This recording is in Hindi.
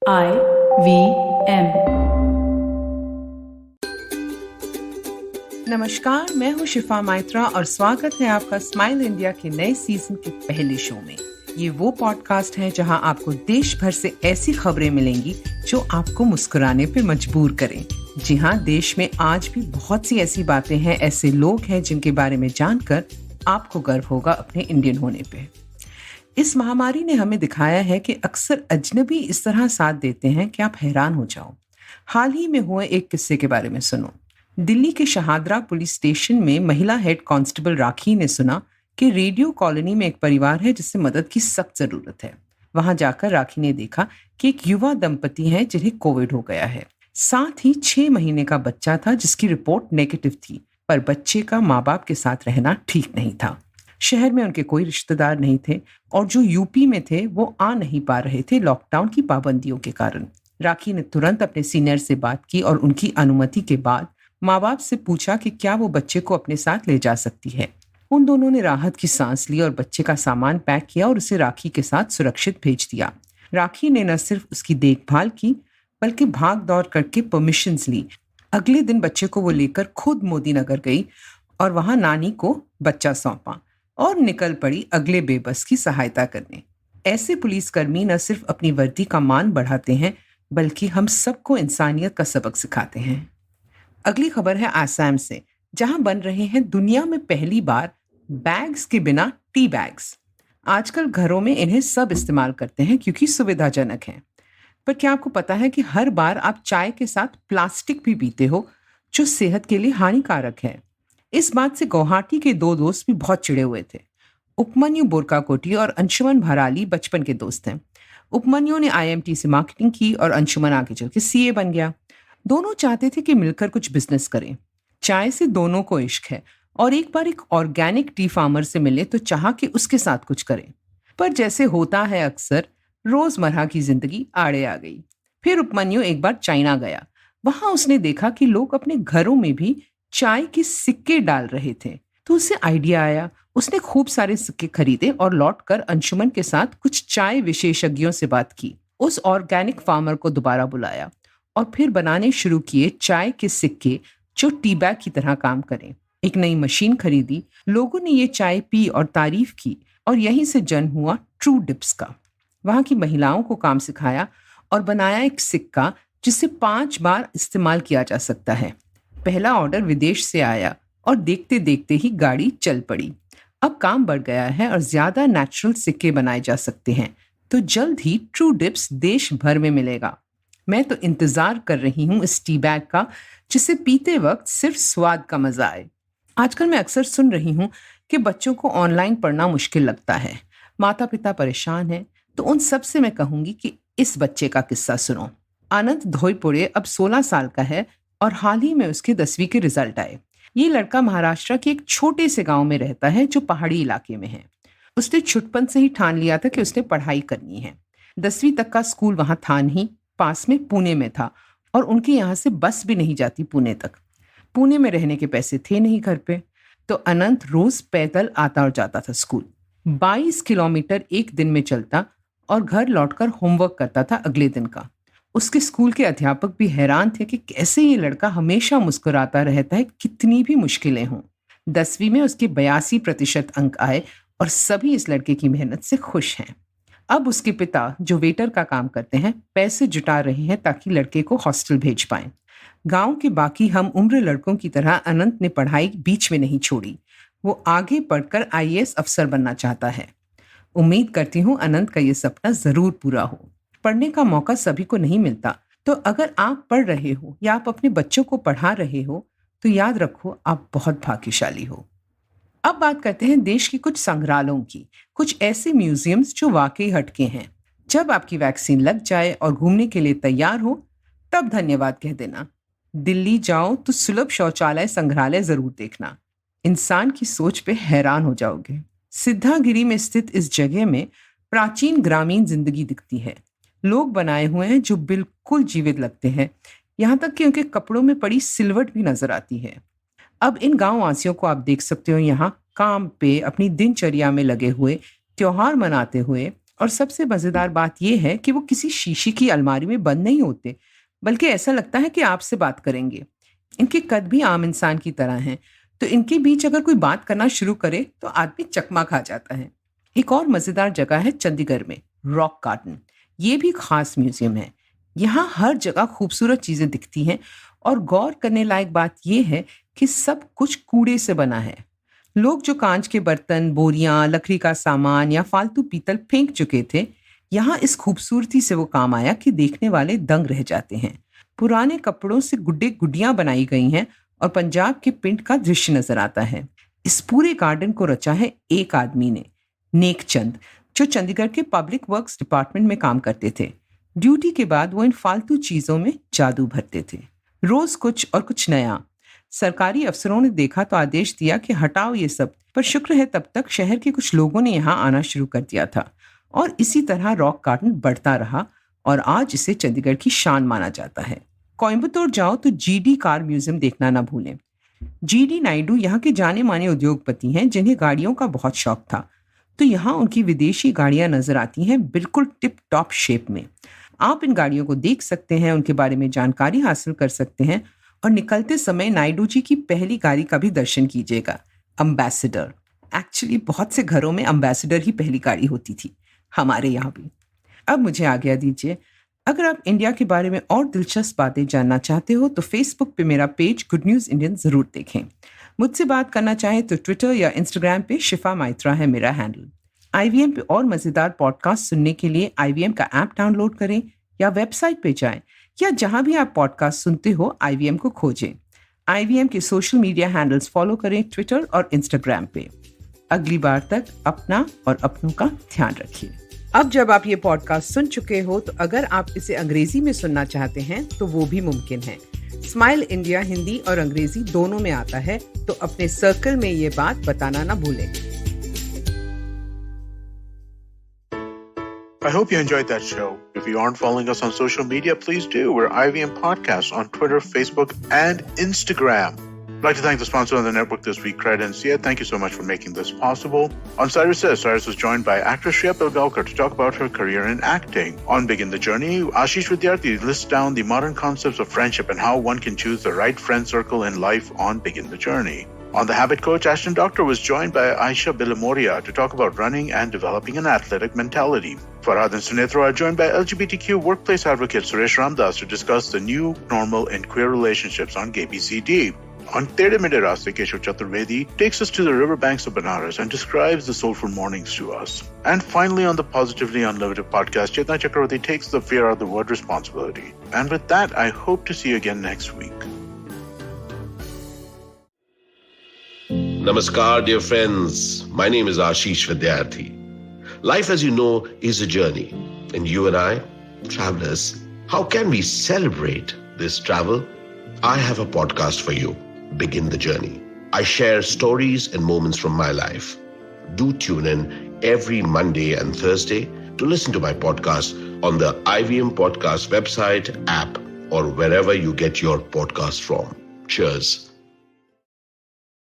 IVM। नमस्कार, मैं हूँ शिफा माइत्रा और स्वागत है आपका स्माइल इंडिया के नए सीजन के पहले शो में। ये वो पॉडकास्ट है जहाँ आपको देश भर से ऐसी खबरें मिलेंगी जो आपको मुस्कुराने पे मजबूर करें। जी हाँ, देश में आज भी बहुत सी ऐसी बातें हैं, ऐसे लोग हैं जिनके बारे में जानकर आपको गर्व होगा अपने इंडियन होने पे। इस महामारी ने हमें दिखाया है कि अक्सर अजनबी इस तरह साथ देते हैं कि आप हैरान हो जाओ। हाल ही में हुए एक किस्से के बारे में सुनो। दिल्ली के शहादरा पुलिस स्टेशन में महिला हेड कांस्टेबल राखी ने सुना कि रेडियो कॉलोनी में एक परिवार है जिससे मदद की सख्त जरूरत है। वहां जाकर राखी ने देखा कि एक युवा दंपति है जिन्हें कोविड हो गया है। साथ ही 6 महीने का बच्चा था जिसकी रिपोर्ट नेगेटिव थी, पर बच्चे का माँ बाप के साथ रहना ठीक नहीं था। शहर में उनके कोई रिश्तेदार नहीं थे और जो यूपी में थे वो आ नहीं पा रहे थे लॉकडाउन की पाबंदियों के कारण। राखी ने तुरंत अपने सीनियर से बात की और उनकी अनुमति के बाद माँ बाप से पूछा कि क्या वो बच्चे को अपने साथ ले जा सकती है। उन दोनों ने राहत की सांस ली और बच्चे का सामान पैक किया और उसे राखी के साथ सुरक्षित भेज दिया। राखी ने न सिर्फ उसकी देखभाल की बल्कि भाग दौड़ करके परमिशंस ली। अगले दिन बच्चे को वो लेकर खुद मोदी नगर गई और वहां नानी को बच्चा सौंपा और निकल पड़ी अगले बेबस की सहायता करने। ऐसे पुलिसकर्मी न सिर्फ अपनी वर्दी का मान बढ़ाते हैं बल्कि हम सबको इंसानियत का सबक सिखाते हैं। अगली खबर है आसाम से, जहां बन रहे हैं दुनिया में पहली बार बैग्स के बिना टी बैग्स। आजकल घरों में इन्हें सब इस्तेमाल करते हैं क्योंकि सुविधाजनक हैं। पर क्या आपको पता है कि हर बार आप चाय के साथ प्लास्टिक भी पीते हो जो सेहत के लिए हानिकारक है। इस बात से गुवाहाटी के 2 दोस्त भी बहुत चिढ़े हुए थे। उपमन्यु बोरकाकोटी और अंशुमन भराली बचपन के दोस्त हैं। उपमन्यु ने IMT से मार्केटिंग की और अंशुमन आगे चल के CA बन गया। दोनों चाहते थे कि मिलकर कुछ बिजनेस करें। चाय से दोनों को इश्क है और एक बार एक ऑर्गेनिक टी फार्मर से मिले तो चाहा कि उसके साथ कुछ करें। पर जैसे होता है अक्सर, रोजमर्रा की जिंदगी आड़े आ गई। फिर उपमन्यु एक बार चाइना गया। वहां उसने देखा कि लोग अपने घरों में भी चाय के सिक्के डाल रहे थे, तो उसे आइडिया आया। उसने खूब सारे सिक्के खरीदे और लौटकर अंशुमन के साथ कुछ चाय विशेषज्ञों से बात की। उस ऑर्गेनिक फार्मर को दोबारा बुलाया और फिर बनाने शुरू किए चाय के सिक्के जो टी बैग की तरह काम करें। एक नई मशीन खरीदी, लोगों ने ये चाय पी और तारीफ की और यहीं से जन्म हुआ ट्रू डिप्स का। वहां की महिलाओं को काम सिखाया और बनाया एक सिक्का जिसे 5 बार इस्तेमाल किया जा सकता है। पहला ऑर्डर विदेश से आया और देखते देखते ही गाड़ी चल पड़ी। अब काम बढ़ गया है और ज्यादा नेचुरल सिक्के बनाए जा सकते हैं, तो जल्द ही ट्रू डिप्स देश भर में मिलेगा। मैं तो इंतजार कर रही हूँ इस टी बैग का, जिसे पीते वक्त सिर्फ स्वाद का मजा आए। आजकल मैं अक्सर सुन रही हूँ कि बच्चों को ऑनलाइन पढ़ना मुश्किल लगता है, माता पिता परेशान हैं, तो उन सब से मैं कहूंगी कि इस बच्चे का किस्सा सुनो। अनंत धोईपुरे अब 16 साल का है और हाल ही में उसके 10वीं के रिजल्ट आए। ये लड़का महाराष्ट्र के एक छोटे से गांव में रहता है जो पहाड़ी इलाके में है। उसने छुटपन से ही ठान लिया था कि उसने पढ़ाई करनी है। 10वीं तक का स्कूल वहां था नहीं, पास में पुणे में था और उनके यहाँ से बस भी नहीं जाती पुणे तक। पुणे में रहने के पैसे थे नहीं घर पे, तो अनंत रोज पैदल आता और जाता था स्कूल। 22 किलोमीटर एक दिन में चलता और घर लौटकर होमवर्क करता था अगले दिन का। उसके स्कूल के अध्यापक भी हैरान थे कि कैसे ये लड़का हमेशा मुस्कुराता रहता है, कितनी भी मुश्किलें हों। 10वीं में उसके 82% अंक आए और सभी इस लड़के की मेहनत से खुश हैं। अब उसके पिता, जो वेटर का काम करते हैं, पैसे जुटा रहे हैं ताकि लड़के को हॉस्टल भेज पाएं। गांव के बाकी हम उम्र लड़कों की तरह अनंत ने पढ़ाई बीच में नहीं छोड़ी। वो आगे पढ़कर IAS अफसर बनना चाहता है। उम्मीद करती हूँ अनंत का ये सपना जरूर पूरा हो। पढ़ने का मौका सभी को नहीं मिलता, तो अगर आप पढ़ रहे हो या आप अपने बच्चों को पढ़ा रहे हो तो याद रखो आप बहुत भाग्यशाली हो। अब बात करते हैं देश के कुछ संग्रहालयों की, कुछ ऐसे म्यूजियम्स जो वाकई हटके हैं। जब आपकी वैक्सीन लग जाए और घूमने के लिए तैयार हो तब धन्यवाद कह देना। दिल्ली जाओ तो सुलभ शौचालय संग्रहालय जरूर देखना। इंसान की सोच पे हैरान हो जाओगे। सिद्धागिरी में स्थित इस जगह में प्राचीन ग्रामीण जिंदगी दिखती है। लोग बनाए हुए हैं जो बिल्कुल जीवित लगते हैं, यहाँ तक कि उनके कपड़ों में पड़ी सिलवट भी नजर आती है। अब इन गांव वासियों को आप देख सकते हो यहाँ काम पे अपनी दिनचर्या में लगे हुए, त्योहार मनाते हुए और सबसे मजेदार बात यह है कि वो किसी शीशे की अलमारी में बंद नहीं होते, बल्कि ऐसा लगता है कि आपसे बात करेंगे। इनके कद भी आम इंसान की तरह हैं, तो इनके बीच अगर कोई बात करना शुरू करे तो आदमी चकमा खा जाता है। एक और मजेदार जगह है चंडीगढ़ में, रॉक गार्डन। ये भी खास म्यूजियम है। यहाँ हर जगह खूबसूरत चीजें दिखती हैं, और गौर करने लायक बात यह है कि सब कुछ कूड़े से बना है। लोग जो कांच के बर्तन, बोरियां, लकड़ी का सामान या फालतू पीतल फेंक चुके थे, यहाँ इस खूबसूरती से वो काम आया कि देखने वाले दंग रह जाते हैं। पुराने कपड़ों से गुड्डे गुड्डियां बनाई गई हैं और पंजाब के पिंड का दृश्य नजर आता है। इस पूरे गार्डन को रचा है एक आदमी ने, नेक चंद, जो चंडीगढ़ के पब्लिक वर्क्स डिपार्टमेंट में काम करते थे। ड्यूटी के बाद वो इन फालतू चीजों में जादू भरते थे, रोज कुछ और कुछ नया। सरकारी अफसरों ने देखा तो आदेश दिया कि हटाओ ये सब, पर शुक्र है तब तक शहर के कुछ लोगों ने यहाँ आना शुरू कर दिया था, और इसी तरह रॉक गार्डन बढ़ता रहा और आज इसे चंडीगढ़ की शान माना जाता है। कोयम्बतूर जाओ तो जीडी कार म्यूजियम देखना ना भूलें। जीडी नायडू यहाँ के जाने माने उद्योगपति हैं जिन्हें गाड़ियों का बहुत शौक था, तो यहाँ उनकी विदेशी गाड़ियां नजर आती हैं बिल्कुल टिप टॉप शेप में। आप इन गाड़ियों को देख सकते हैं, उनके बारे में जानकारी हासिल कर सकते हैं, और निकलते समय नायडू जी की पहली गाड़ी का भी दर्शन कीजिएगा, अम्बेसडर। एक्चुअली बहुत से घरों में अम्बेसडर ही पहली गाड़ी होती थी, हमारे यहाँ भी। अब मुझे आज्ञा दीजिए। अगर आप इंडिया के बारे में और दिलचस्प बातें जानना चाहते हो तो फेसबुक पे मेरा पेज गुड न्यूज़ इंडियन ज़रूर देखें। मुझसे बात करना चाहें तो ट्विटर या इंस्टाग्राम पे शिफा माइत्रा है मेरा हैंडल। IVM पे और मज़ेदार पॉडकास्ट सुनने के लिए IVM का ऐप डाउनलोड करें या वेबसाइट पे जाएं, या जहां भी आप पॉडकास्ट सुनते हो IVM को खोजें। IVM के सोशल मीडिया हैंडल्स फॉलो करें ट्विटर और इंस्टाग्राम पे। अगली बार तक अपना और अपनों का ध्यान रखिए। अब जब आप ये पॉडकास्ट सुन चुके हो तो अगर आप इसे अंग्रेजी में सुनना चाहते हैं तो वो भी मुमकिन है। स्माइल इंडिया हिंदी और अंग्रेजी दोनों में आता है, तो अपने सर्कल में ये बात बताना ना भूलें। I hope you enjoyed that show. If you aren't following us on social media, please do. We're IVM Podcasts on Twitter, Facebook, and Instagram. I'd like to thank the sponsor of the network this week, Credencia. Thank you so much for making this possible. On Cyrus Says, Cyrus was joined by actress Shreya Pilgaonkar to talk about her career in acting. On Begin the Journey, Ashish Vidyarthi lists down the modern concepts of friendship and how one can choose the right friend circle in life on Begin the Journey. On The Habit Coach, Ashton Doctor was joined by Aisha Bilamoria to talk about running and developing an athletic mentality. Farhad and Sunethra are joined by LGBTQ workplace advocate Suresh Ramdas to discuss the new normal in queer relationships on KBCD. On Tere Mere Raste, Keshav Chaturvedi takes us to the riverbanks of Banaras and describes the soulful mornings to us. And finally, on the Positively Unlimited podcast, Chetna Chakravarti takes the fear out of the word responsibility. And with that, I hope to see you again next week. Namaskar, dear friends. My name is Ashish Vidyarthi. Life, as you know, is a journey. And you and I, travelers, how can we celebrate this travel? I have a podcast for you, Begin the Journey. I share stories and moments from my life. Do tune in every Monday and Thursday to listen to my podcast on the IVM Podcast website, app, or wherever you get your podcast from. Cheers.